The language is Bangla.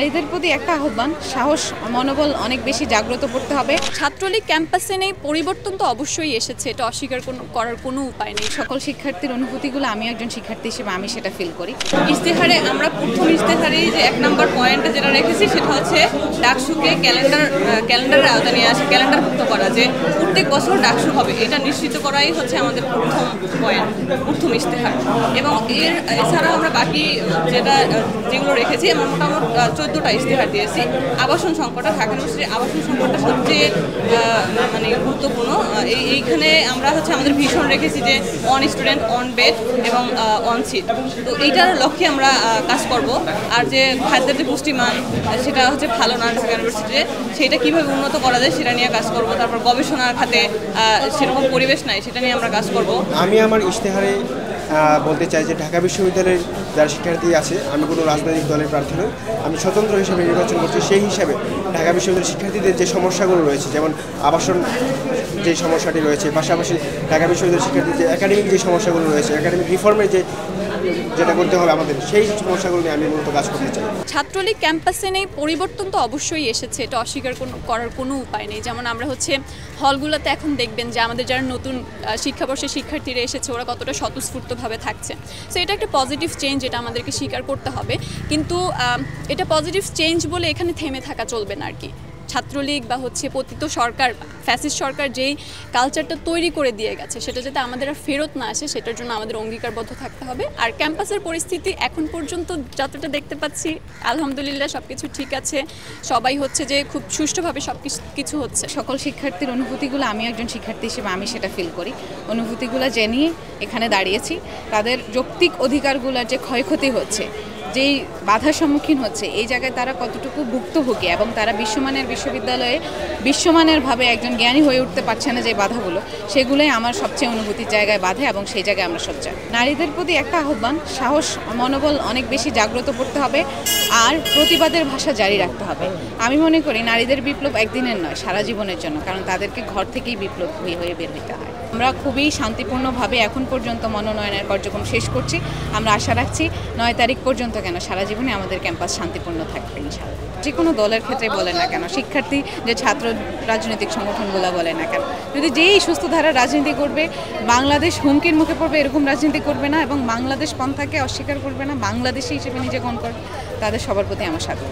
নারীদের প্রতি একটা আহ্বান, সাহস মনোবল অনেক বেশি জাগ্রত করতে হবে। ছাত্রলীগ ক্যাম্পাসে নেই, পরিবর্তন তো অবশ্যই এসেছে, এটা অস্বীকার করার কোনো উপায় নেই। সকল শিক্ষার্থীর অনুভূতিগুলো আমি একজন শিক্ষার্থী হিসেবে আমি সেটা ফিল করি। ইশতেহারে আমরা প্রথম ইশতেহারেই যে 1 নম্বর পয়েন্টে যেটা রেখেছি সেটা হচ্ছে ডাকসুকে ক্যালেন্ডারের আওতায় নিয়ে আসা, ক্যালেন্ডারভুক্ত করা, যে প্রত্যেক বছর ডাকসু হবে এটা নিশ্চিত করাই হচ্ছে আমাদের প্রথম পয়েন্ট, প্রথম ইশতেহার। এবং এছাড়াও আমরা বাকি যেগুলো রেখেছি আমরা মোটামুটি 14টা ইশতেহার দিয়েছি। আবাসন সংকটটা, ঢাকা ইউনিভার্সিটির আবাসন সংকটটা সবচেয়ে গুরুত্বপূর্ণ। এইখানে আমরা হচ্ছে আমাদের ভীষণ রেখেছি যে 1 স্টুডেন্ট 1 বেড এবং 1 সিট। তো এইটার লক্ষ্যে আমরা কাজ করব। আর যে খাদ্যের যে পুষ্টিমান সেটা হচ্ছে ভালো না ঢাকা ইউনিভার্সিটিতে, সেটা কীভাবে উন্নত করা যায় সেটা নিয়ে কাজ করব। তারপর গবেষণার খাতে সেরকম পরিবেশ নাই, সেটা নিয়ে আমরা কাজ করব। আমি আমার ইশতেহারে বলতে চাই যে ঢাকা বিশ্ববিদ্যালয়ের যারা শিক্ষার্থী আছে, আমি কোনো রাজনৈতিক দলের প্রার্থী নই, আমি স্বতন্ত্র হিসেবে নির্বাচন করছি। সেই হিসাবে ঢাকা বিশ্ববিদ্যালয়ের শিক্ষার্থীদের যে সমস্যাগুলো রয়েছে, যেমন আবাসন যে সমস্যাটি রয়েছে, পাশাপাশি ঢাকা বিশ্ববিদ্যালয়ের শিক্ষার্থীদের যে একাডেমিক যে সমস্যাগুলো রয়েছে, একাডেমিক রিফর্মের যেটা করতে হবে আমাদের, সেই সমস্যাগুলো নিয়ে আমি মূলত কাজ করতে চাই। ছাত্রলীগ ক্যাম্পাসে নেই, পরিবর্তন তো অবশ্যই এসেছে, এটা অস্বীকার করার কোনো উপায় নেই। যেমন আমরা হচ্ছে হলগুলোতে এখন দেখবেন যে আমাদের যারা নতুন শিক্ষাবর্ষের শিক্ষার্থীরা এসেছে ওরা কতটা স্বতঃস্ফূর্তভাবে থাকছে। সো এটা একটা পজিটিভ চেঞ্জ, এটা আমাদেরকে স্বীকার করতে হবে। কিন্তু এটা পজিটিভ চেঞ্জ বলে এখানে থেমে থাকা চলবে না আর কি। ছাত্রলীগ বা হচ্ছে পতিত সরকার, ফ্যাসিস্ট সরকার যেই কালচারটা তৈরি করে দিয়ে গেছে সেটা যাতে আমাদের আর ফেরত না আসে, সেটার জন্য আমাদের অঙ্গীকারবদ্ধ থাকতে হবে। আর ক্যাম্পাসের পরিস্থিতি এখন পর্যন্ত যতটা দেখতে পাচ্ছি আলহামদুলিল্লাহ সব কিছু ঠিক আছে, সবাই হচ্ছে যে খুব সুষ্ঠুভাবে সব কিছু হচ্ছে। সকল শিক্ষার্থীর অনুভূতিগুলো আমি একজন শিক্ষার্থী হিসেবে আমি সেটা ফিল করি। অনুভূতিগুলো জেনে এখানে দাঁড়িয়েছি। তাদের যৌক্তিক অধিকারগুলোর যে ক্ষয়ক্ষতি হচ্ছে, যেই বাধার সম্মুখীন হচ্ছে, এই জায়গায় তারা কতটুকু ভুক্তভোগী এবং তারা বিশ্বমানের বিশ্ববিদ্যালয়ে বিশ্বমানেরভাবে একজন জ্ঞানী হয়ে উঠতে পারছে না, যে বাধাগুলো, সেগুলোই আমার সবচেয়ে অনুভূতির জায়গায় বাধে এবং সেই জায়গায় আমরা সোচ্চার। নারীদের প্রতি একটা আহ্বান, সাহস মনোবল অনেক বেশি জাগ্রত করতে হবে আর প্রতিবাদের ভাষা জারি রাখতে হবে। আমি মনে করি নারীদের বিপ্লব একদিনের নয়, সারা জীবনের জন্য, কারণ তাদেরকে ঘর থেকেই বিপ্লব হয়ে বের হতে হয়। আমরা খুবই শান্তিপূর্ণভাবে এখন পর্যন্ত মনোনয়নের কার্যক্রম শেষ করছি। আমরা আশা রাখছি 9 তারিখ পর্যন্ত কেন সারা জীবনে আমাদের ক্যাম্পাস শান্তিপূর্ণ থাকবে ইনশাআল্লাহ। যে কোনো দলের ক্ষেত্রে বলে না কেন, শিক্ষার্থী যে ছাত্র রাজনৈতিক সংগঠনগুলো বলে না কেন, যদি যেই সুস্থ ধারার রাজনীতি করবে, বাংলাদেশ হুমকির মুখে পড়বে এরকম রাজনীতি করবে না এবং বাংলাদেশ পন্থাকে অস্বীকার করবে না, বাংলাদেশি হিসেবে নিজে গ্রহণ করবে, তাদের সবার প্রতি আমার সাথে।